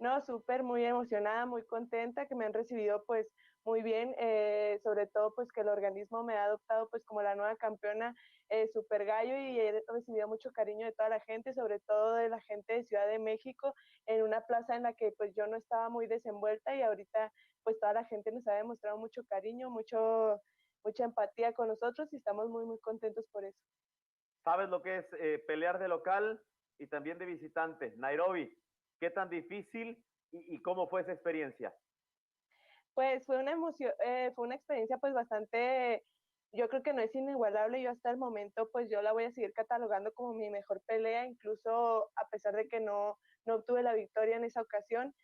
No, súper, muy emocionada, muy contenta, que me han recibido pues muy bien, sobre todo pues que el organismo me ha adoptado pues como la nueva campeona Super Gallo y he recibido mucho cariño de toda la gente, sobre todo de la gente de Ciudad de México, en una plaza en la que pues yo no estaba muy desenvuelta y ahorita pues toda la gente nos ha demostrado mucho cariño, mucha empatía con nosotros y estamos muy, muy contentos por eso. ¿Sabes lo que es pelear de local y también de visitante? Nairobi, ¿qué tan difícil y cómo fue esa experiencia? Pues fue una emoción, fue una experiencia pues bastante, yo creo que no es inigualable, yo hasta el momento pues yo la voy a seguir catalogando como mi mejor pelea, incluso a pesar de que no obtuve la victoria en esa ocasión,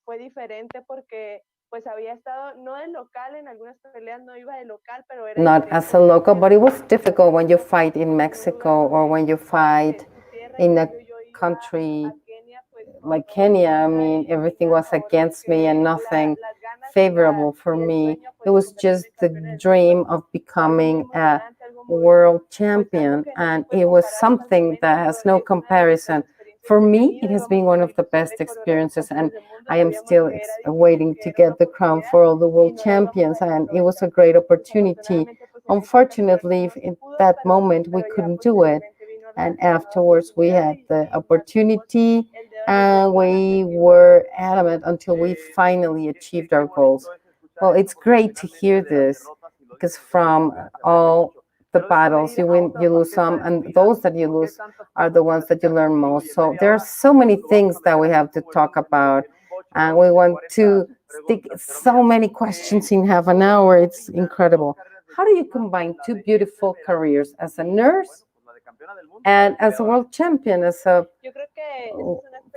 fue diferente porque pues había estado, no de local, en algunas peleas no iba de local, pero era Not diferente as a local, but it was difficult when you fight in Mexico or when you fight in a country like Kenya. I mean, everything was against me and nothing favorable for me. It was just the dream of becoming a world champion, and it was something that has no comparison. For me, it has been one of the best experiences, and I am still waiting to get the crown for all the world champions, and it was a great opportunity. Unfortunately, in that moment, we couldn't do it, and afterwards, we had the opportunity, and we were adamant until we finally achieved our goals. Well, it's great to hear this because from all the battles, you win, you lose some, and those that you lose are the ones that you learn most. So there are so many things that we have to talk about, and we want to stick so many questions in half an hour. It's incredible. How do you combine two beautiful careers as a nurse and as a world champion, as a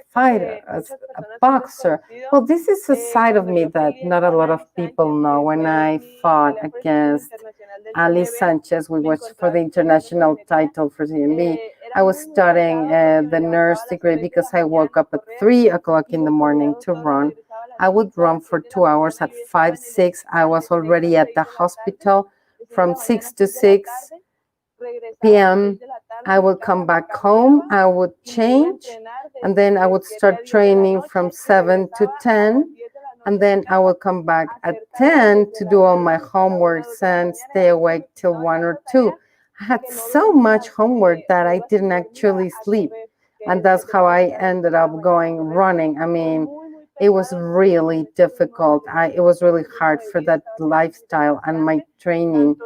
fighter, as a boxer? Well, this is a side of me that not a lot of people know. When I fought against Ali Sanchez, we watched for the international title for CMB. I was studying the nurse degree because I woke up at 3 o'clock in the morning to run. I would run for 2 hours. At 5, 6, I was already at the hospital. From 6 to 6 p.m., I would come back home, I would change, and then I would start training from 7 to 10, and then I would come back at 10 to do all my homeworks and stay awake till 1 or 2. I had so much homework that I didn't actually sleep, and that's how I ended up going running. I mean, it was really difficult. It was really hard for that lifestyle and my training.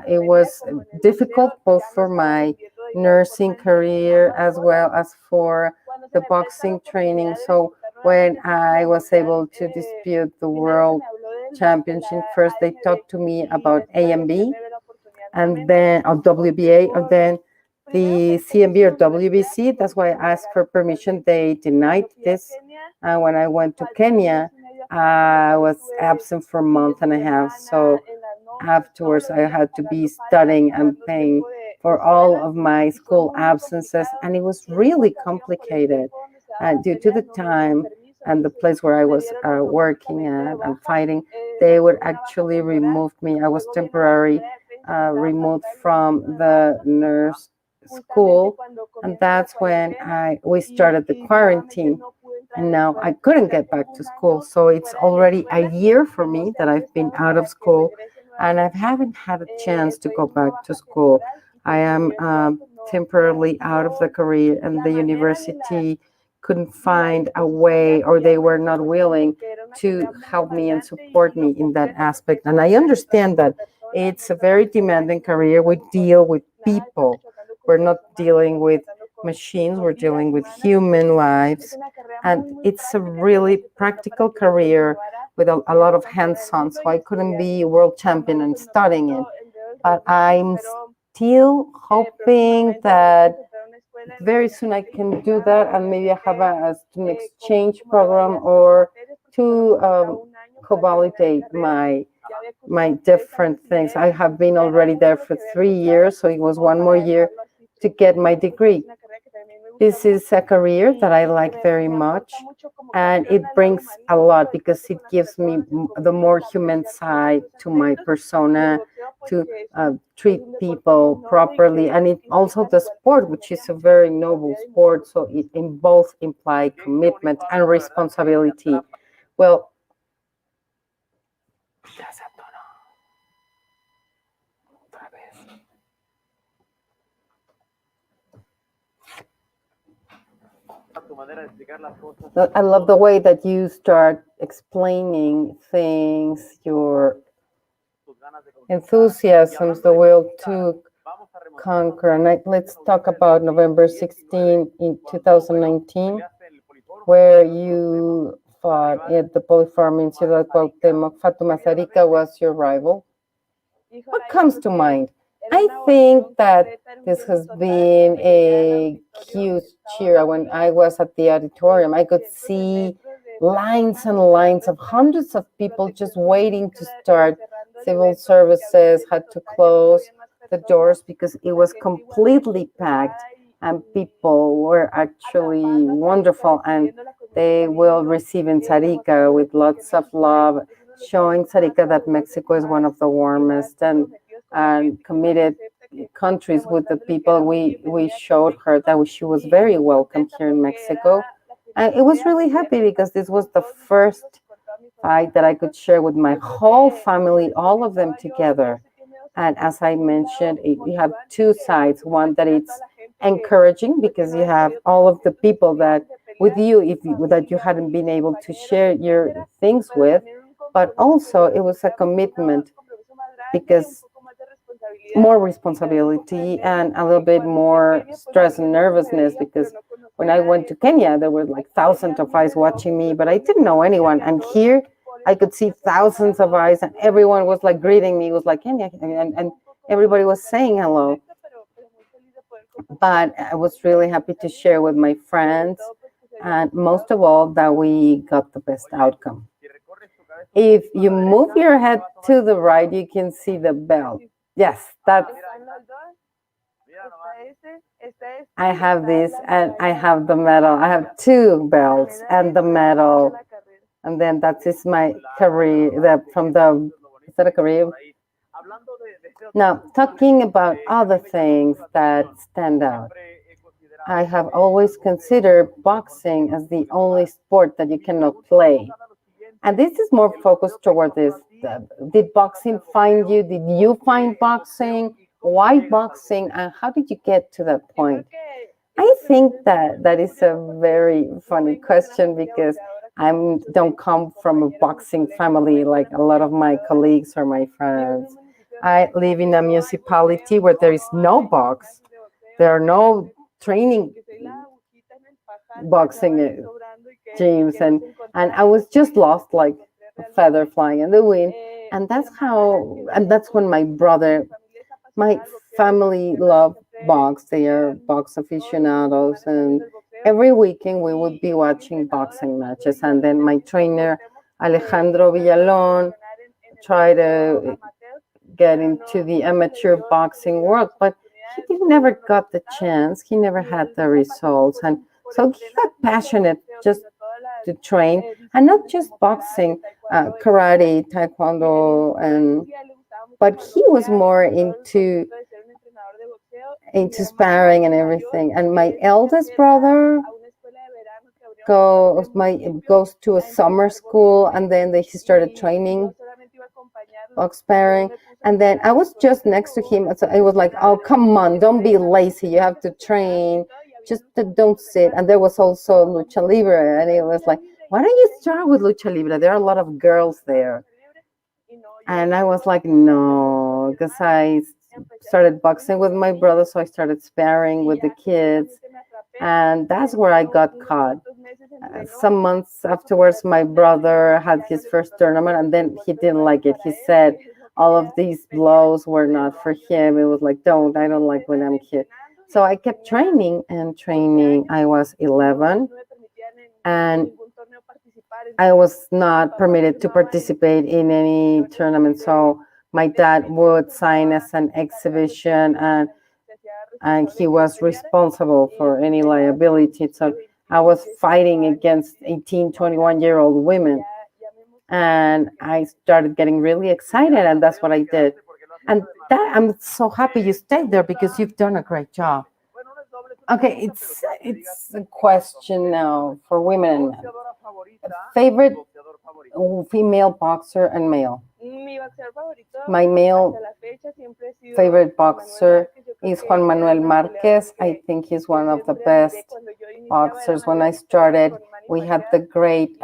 It was difficult both for my nursing career as well as for the boxing training. So when I was able to dispute the world championship, first they talked to me about AMB and then or WBA, and then the CMB or WBC. That's why I asked for permission. They denied this. When I went to Kenya, I was absent for a month and a half. So afterwards, I had to be studying and paying for all of my school absences, and it was really complicated due to the time and the place where I was working at and fighting. They would actually remove me. I was temporarily removed from the nurse school, and that's when we started the quarantine. And now I couldn't get back to school, so it's already a year for me that I've been out of school, and I haven't had a chance to go back to school. I am temporarily out of the career, and the university couldn't find a way, or they were not willing to help me and support me in that aspect. And I understand that it's a very demanding career. We deal with people. We're not dealing with machines. We're dealing with human lives. And it's a really practical career with a lot of hands-on. So I couldn't be a world champion and studying it. But I'm still hoping that very soon I can do that, and maybe I have an exchange program or to co-validate my different things. I have been already there for 3 years, so it was one more year to get my degree. This is a career that I like very much, and it brings a lot because it gives me the more human side to my persona, to treat people properly, and it also the sport, which is a very noble sport, so it in both imply commitment and responsibility. Well, I love the way that you start explaining things, your enthusiasms, the will to conquer. And let's talk about November 16 in 2019, where you fought at the Poli Farm in Ciudad Cuauhtemoc. Fatuma Zarika was your rival. What comes to mind? I think that this has been a huge cheer. When I was at the auditorium, I could see lines and lines of hundreds of people just waiting to start. Civil services had to close the doors because it was completely packed, and people were actually wonderful, and they will receive in Sarika with lots of love, showing Sarika that Mexico is one of the warmest and committed countries with the people. We showed her that she was very welcome here in Mexico. And it was really happy because this was the first fight that I could share with my whole family, all of them together. And as I mentioned, we have two sides. One that it's encouraging because you have all of the people that with you, that you hadn't been able to share your things with, but also it was a commitment because more responsibility and a little bit more stress and nervousness, because when I went to Kenya, there were like thousands of eyes watching me, but I didn't know anyone. And here I could see thousands of eyes and everyone was like greeting me. It was like Kenya, and everybody was saying hello. But I was really happy to share with my friends, and most of all, that we got the best outcome. If you move your head to the right, you can see the belt. Yes, that's. I have this, and I have the medal. I have two belts and the medal, and then that is my career. Is that a career? Now, talking about other things that stand out, I have always considered boxing as the only sport that you cannot play. And this is more focused toward this. Did boxing find you? Did you find boxing? Why boxing? And how did you get to that point? I think that is a very funny question because I don't come from a boxing family like a lot of my colleagues or my friends. I live in a municipality where there is no box. There are no training boxing gyms, and I was just lost like a feather flying in the wind. And that's when my family loved box. They are box aficionados, and every weekend we would be watching boxing matches. And then my trainer, Alejandro Villalon, tried to get into the amateur boxing world, but he never got the chance. He never had the results. And so he got passionate just to train, and not just boxing, karate, taekwondo, but he was more into sparring and everything. And my eldest brother goes to a summer school, and then he started training box sparring. And then I was just next to him, so it was like, oh, come on, don't be lazy, you have to train, just don't sit. And there was also lucha libre, and it was like, why don't you start with lucha libre? There are a lot of girls there. And I was like, no, because I started boxing with my brother, so I started sparring with the kids, and that's where I got caught. Some months afterwards, my brother had his first tournament, and then he didn't like it. He said all of these blows were not for him. It was like, I don't like when I'm here. So I kept training and training. I was 11, and I was not permitted to participate in any tournament. So my dad would sign as an exhibition, and he was responsible for any liability. So I was fighting against 18, 21-year-old women. And I started getting really excited, and that's what I did. And that I'm so happy you stayed there because you've done a great job. Okay, it's a question now for women and men. Favorite female boxer and male. My male favorite boxer is Juan Manuel Marquez. I think he's one of the best boxers. When I started, we had the great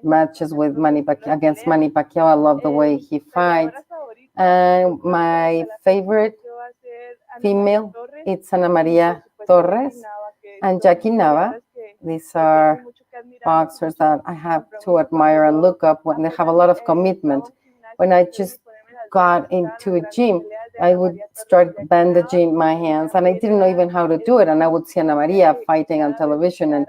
matches with against Manny Pacquiao. I love the way he fights. And my favorite female, it's Ana Maria Torres and Jackie Nava. These are boxers that I have to admire and look up when they have a lot of commitment. When I just got into a gym, I would start bandaging my hands and I didn't know even how to do it. And I would see Ana Maria fighting on television and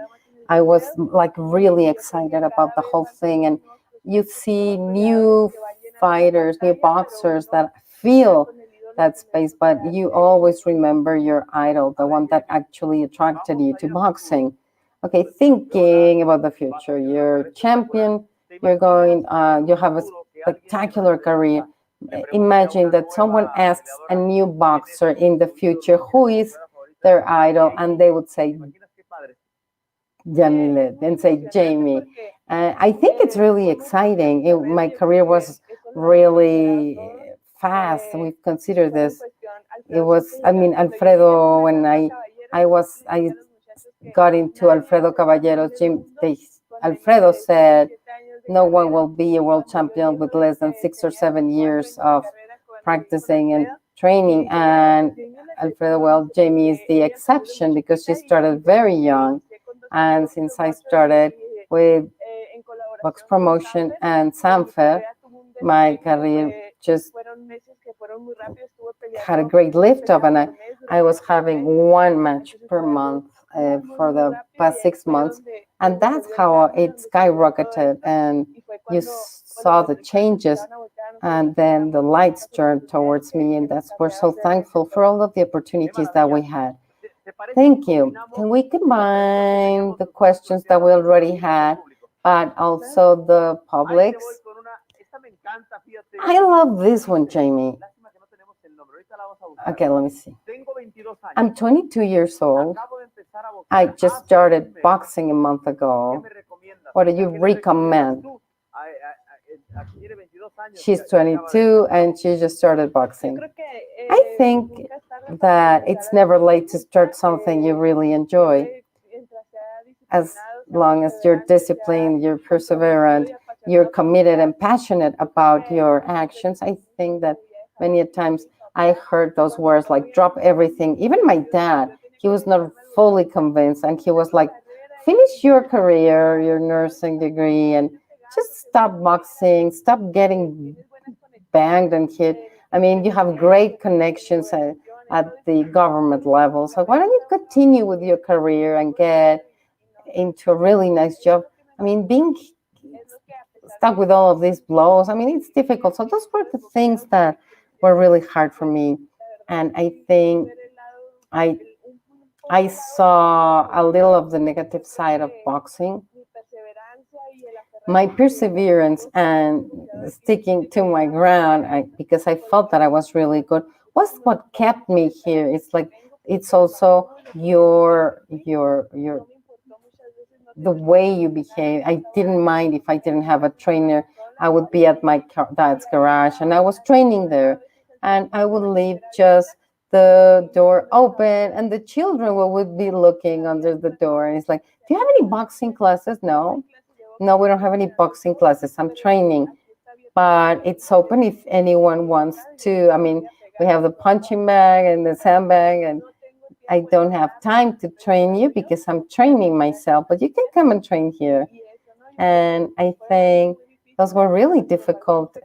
I was like really excited about the whole thing. And you see new fighters, new boxers that feel that space, but you always remember your idol, the one that actually attracted you to boxing. Okay, thinking about the future, you're champion, you're going, you have a spectacular career. Imagine that someone asks a new boxer in the future who is their idol, and they would say Yamileth and say Jamie. I think it's really exciting. My career was really fast. We've considered this. It was, I mean, Alfredo, when I got into Alfredo Caballero's gym, Alfredo said, no one will be a world champion with less than 6 or 7 years of practicing and training. And Alfredo, well, Jamie is the exception because she started very young. And since I started with box promotion and Sanfer, my career just had a great lift up, and I was having one match per month for the past 6 months, and that's how it skyrocketed. And you saw the changes, and then the lights turned towards me, and we're so thankful for all of the opportunities that we had. Thank you. Can we combine the questions that we already had, but also the public's? I love this one, Jamie. Okay, let me see. I'm 22 years old. I just started boxing a month ago. What do you recommend? She's 22 and she just started boxing. I think that it's never late to start something you really enjoy. As long as you're disciplined, you're perseverant, you're committed and passionate about your actions. I think that many times I heard those words like drop everything. Even my dad, he was not fully convinced and he was like, finish your career, your nursing degree, and just stop boxing, stop getting banged and hit. I mean, you have great connections at the government level. So why don't you continue with your career and get into a really nice job? I mean, being stuck with all of these blows, I mean, it's difficult. So those were the things that were really hard for me. And I think I saw a little of the negative side of boxing. My perseverance and sticking to my ground, because I felt that I was really good, was what kept me here. It's like, it's also the way you behave. I didn't mind if I didn't have a trainer. I would be at my dad's garage and I was training there, and I would leave just the door open and the children would be looking under the door, and it's like, do you have any boxing classes? No, we don't have any boxing classes. I'm training, but it's open if anyone wants to. I mean, we have the punching bag and the sandbag, and I don't have time to train you because I'm training myself, but you can come and train here. And I think those were really difficult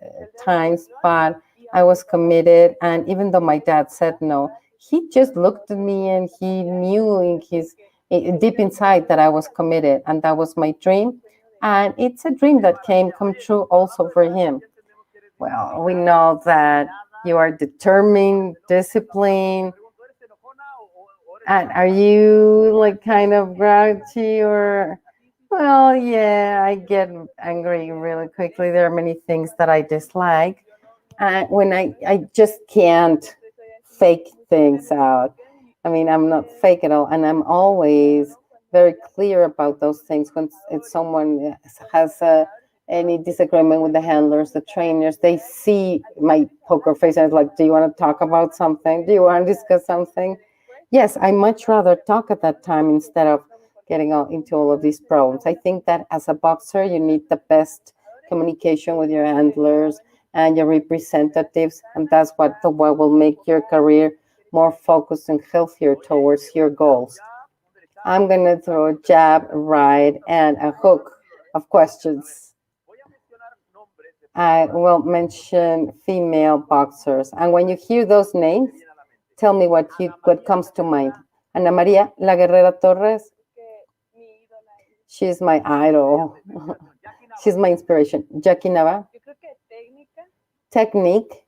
times, but I was committed. And even though my dad said no, he just looked at me and he knew in his deep inside that I was committed, and that was my dream. And it's a dream that come true also for him. Well, we know that you are determined, disciplined. And are you like kind of grouchy or? Well, yeah, I get angry really quickly. There are many things that I dislike, when I just can't fake things out. I mean, I'm not fake at all, and I'm always very clear about those things. When it's someone has any disagreement with the handlers, the trainers, they see my poker face and it's like, "Do you want to talk about something? Do you want to discuss something?" Yes, I much rather talk at that time instead of getting into all of these problems. I think that as a boxer, you need the best communication with your handlers and your representatives, and that's what will make your career more focused and healthier towards your goals. I'm going to throw a jab, right, and a hook of questions. I will mention female boxers, and when you hear those names, tell me what comes to mind. Ana María La Guerrera Torres, she's my idol. She's my inspiration. Jackie Nava, technique.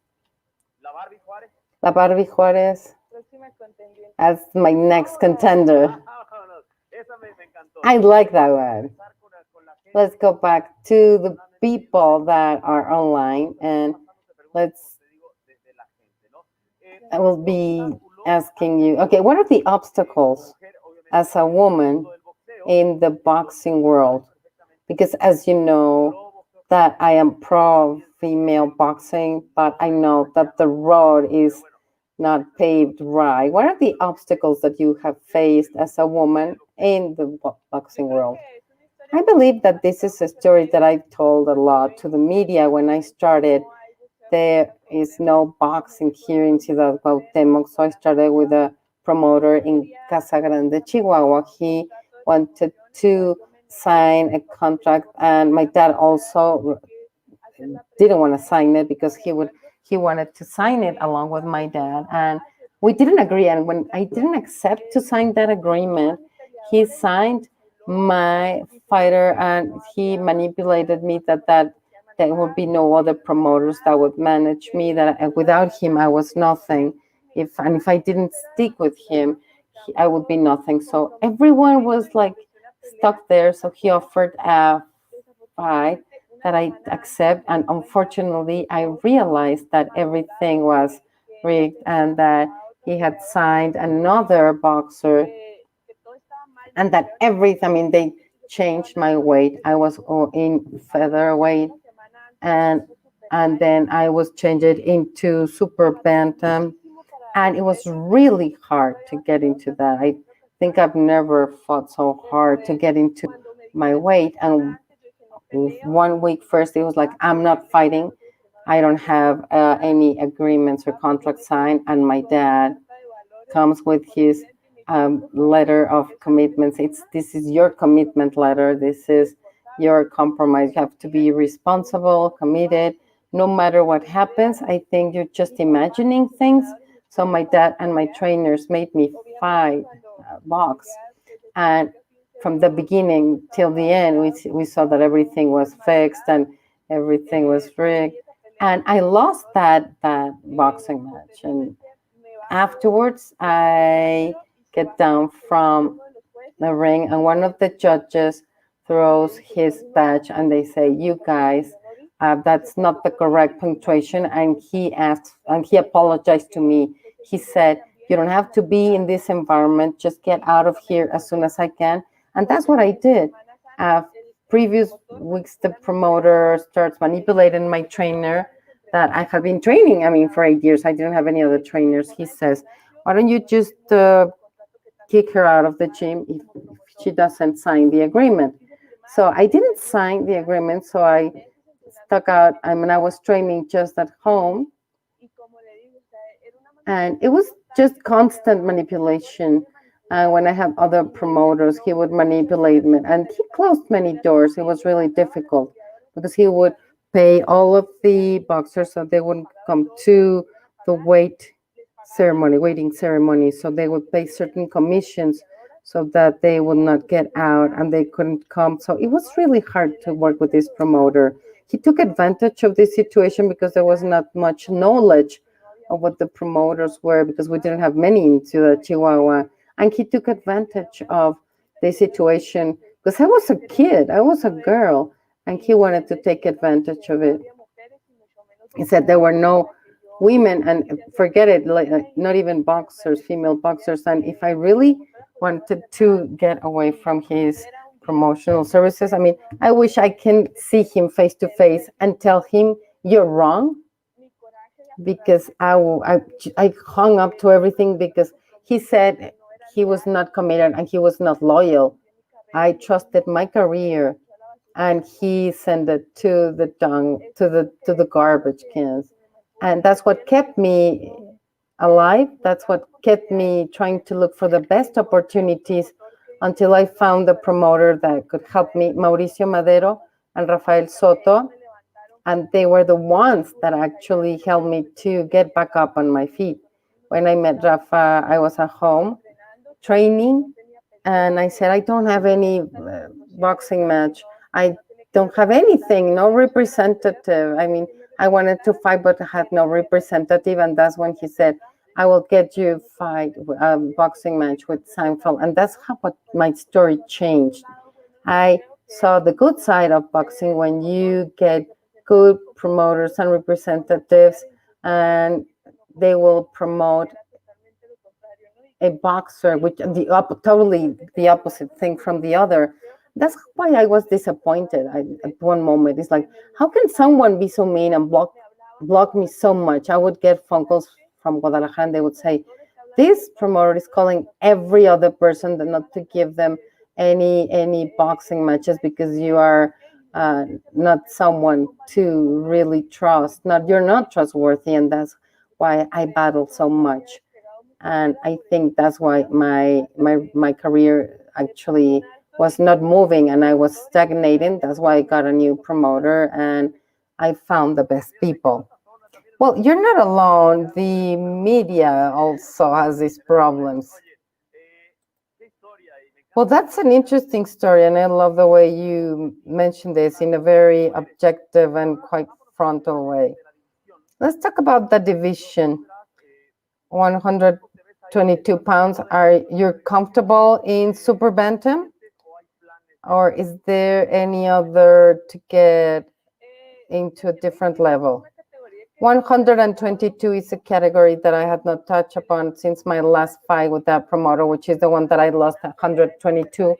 La Barbie Juárez as my next contender. I like that one. Let's go back to the people that are online and I will be asking you, okay, what are the obstacles as a woman in the boxing world? Because as you know, that I am pro female boxing, but I know that the road is not paved right. What are the obstacles that you have faced as a woman in the boxing world? I believe that this is a story that I told a lot to the media when I started. There is no boxing here in Ciudad Cuauhtemoc, so I started with a promoter in Casa Grande, Chihuahua. He wanted to sign a contract, and my dad also didn't want to sign it because he wanted to sign it along with my dad, and we didn't agree. And when I didn't accept to sign that agreement, he signed my fighter, and he manipulated me that there would be no other promoters that would manage me. That without him, I was nothing. If I didn't stick with him, I would be nothing. So everyone was like stuck there. So he offered a fight that I accept, and unfortunately, I realized that everything was rigged and that he had signed another boxer, and that everything. I mean, they changed my weight. I was in featherweight, and then I was changed into super bantam, and it was really hard to get into that. I think I've never fought so hard to get into my weight. And 1 week first, it was like, I'm not fighting. I don't have any agreements or contracts signed. And my dad comes with his letter of commitments. This is your commitment letter. This is your compromise. You have to be responsible, committed, no matter what happens. I think you're just imagining things. So my dad and my trainers made me fight box, and from the beginning till the end, we saw that everything was fixed and everything was rigged. And I lost that boxing match. And afterwards, I get down from the ring, and one of the judges throws his badge, and they say, "You guys, that's not the correct punctuation." And he apologized to me. He said, "You don't have to be in this environment. Just get out of here as soon as I can." And that's what I did. Previous weeks, the promoter starts manipulating my trainer that I had been training. I mean, for 8 years, I didn't have any other trainers. He says, "Why don't you just kick her out of the gym if she doesn't sign the agreement?" So I didn't sign the agreement. So I stuck out. I mean, I was training just at home. And it was just constant manipulation. When I had other promoters, he would manipulate me, and he closed many doors. It was really difficult because he would pay all of the boxers so they wouldn't come to the waiting ceremony. So they would pay certain commissions so that they would not get out and they couldn't come. So it was really hard to work with this promoter. He took advantage of this situation because there was not much knowledge of what the promoters were, because we didn't have many into the Chihuahua. And he took advantage of the situation because I was a kid, I was a girl, and he wanted to take advantage of it. He said there were no women, and forget it, like not even boxers, female boxers. And if I really wanted to get away from his promotional services, I mean, I wish I can see him face to face and tell him you're wrong, because I hung up to everything because he said he was not committed and he was not loyal. I trusted my career, and he sent it to the dung, to the garbage cans, and that's what kept me alive. That's what kept me trying to look for the best opportunities until I found the promoter that could help me, Mauricio Madero and Rafael Soto, and they were the ones that actually helped me to get back up on my feet. When I met Rafa, I was at home training, and I said, I don't have any boxing match. I don't have anything, no representative. I mean, I wanted to fight, but I had no representative. And that's when he said, I will get you fight a boxing match with Seinfeld. And that's how my story changed. I saw the good side of boxing when you get good promoters and representatives, and they will promote a boxer, which totally the opposite thing from the other. That's why I was disappointed. At one moment, it's like, how can someone be so mean and block me so much? I would get phone calls from Guadalajara, and they would say, this promoter is calling every other person not to give them any boxing matches because you are not someone to really trust. You're not trustworthy, and that's why I battle so much. And I think that's why my career actually was not moving, and I was stagnating. That's why I got a new promoter, and I found the best people. Well, you're not alone. The media also has these problems. Well, that's an interesting story, and I love the way you mentioned this in a very objective and quite frontal way. Let's talk about the division. 122 pounds. Are you comfortable in super bantam, or is there any other to get into a different level? 122 is a category that I had not touched upon since my last fight with that promoter, which is the one that I lost 122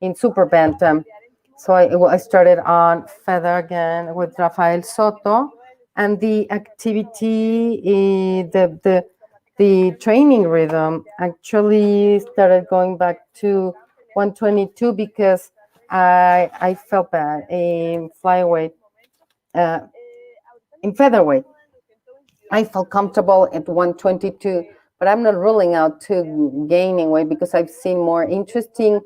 in super bantam. So I started on feather again with Rafael Soto, and the activity, the training rhythm actually started going back to 122 because I felt bad in flyweight, in featherweight. I felt comfortable at 122, but I'm not ruling out to gaining weight because I've seen more interesting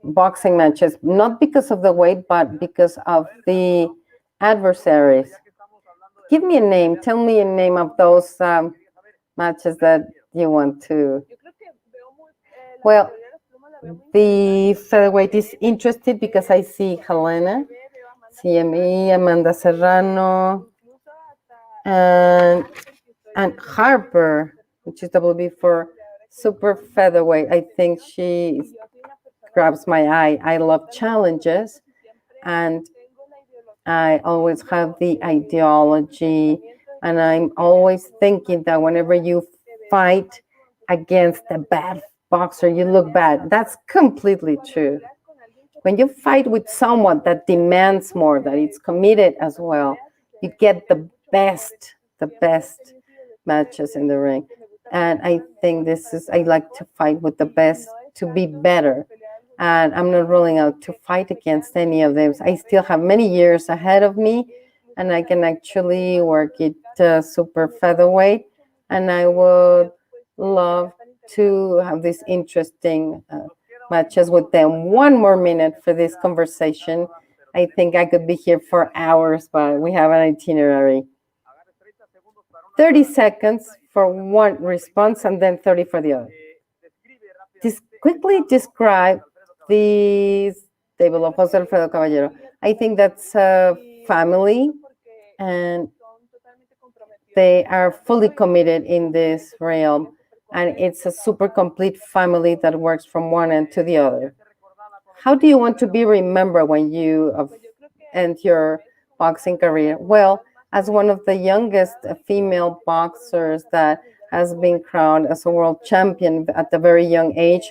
boxing matches, not because of the weight, but because of the adversaries. Give me a name. Tell me a name of those matches that you want to. Well, the featherweight is interested because I see Helena, CME, Amanda Serrano, and Harper, which is WB for super featherweight. I think she grabs my eye. I love challenges, and I always have the ideology, and I'm always thinking that whenever you fight against a bad boxer, you look bad. That's completely true. When you fight with someone that demands more, that it's committed as well, you get the best matches in the ring. And I think I like to fight with the best to be better. And I'm not ruling out to fight against any of them. I still have many years ahead of me, and I can actually work it super featherweight. And I would love to have this interesting matches with them. One more minute for this conversation. I think I could be here for hours, but we have an itinerary. 30 seconds for one response and then 30 for the other. Quickly describe this table of Jose Alfredo Caballero. I think that's a family, and they are fully committed in this realm, and it's a super complete family that works from one end to the other. How do you want to be remembered when you end your boxing career? Well, as one of the youngest female boxers that has been crowned as a world champion at a very young age,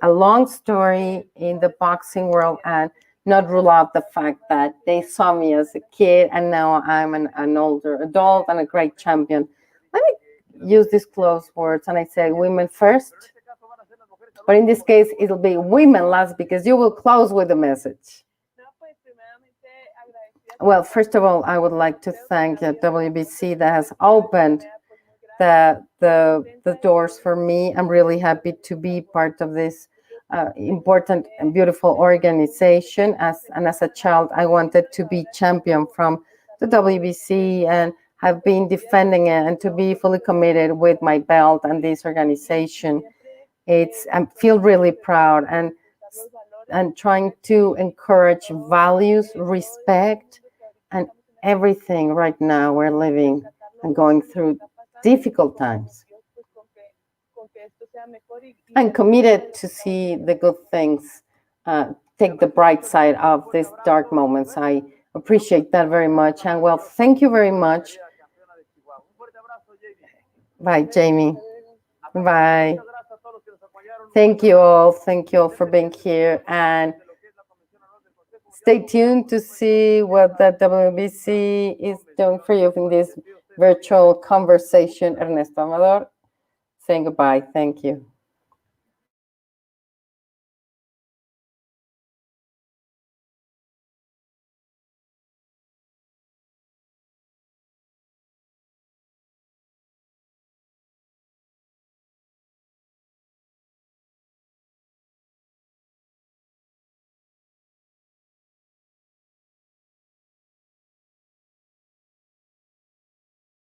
a long story in the boxing world, and not rule out the fact that they saw me as a kid and now I'm an older adult and a great champion. Let me use these close words and I say women first, but in this case it'll be women last because you will close with the message. Well, first of all, I would like to thank WBC that has opened the doors for me. I'm really happy to be part of this important and beautiful organization. As a child, I wanted to be champion from the WBC and have been defending it and to be fully committed with my belt and this organization. I feel really proud and trying to encourage values, respect, and everything. Right now we're living and going through difficult times. I'm committed to see the good things, take the bright side of these dark moments. I appreciate that very much. And well, thank you very much. Bye, Jamie. Bye. Thank you all. Thank you all for being here. And stay tuned to see what the WBC is doing for you in this virtual conversation. Ernesto Amador saying goodbye. Thank you.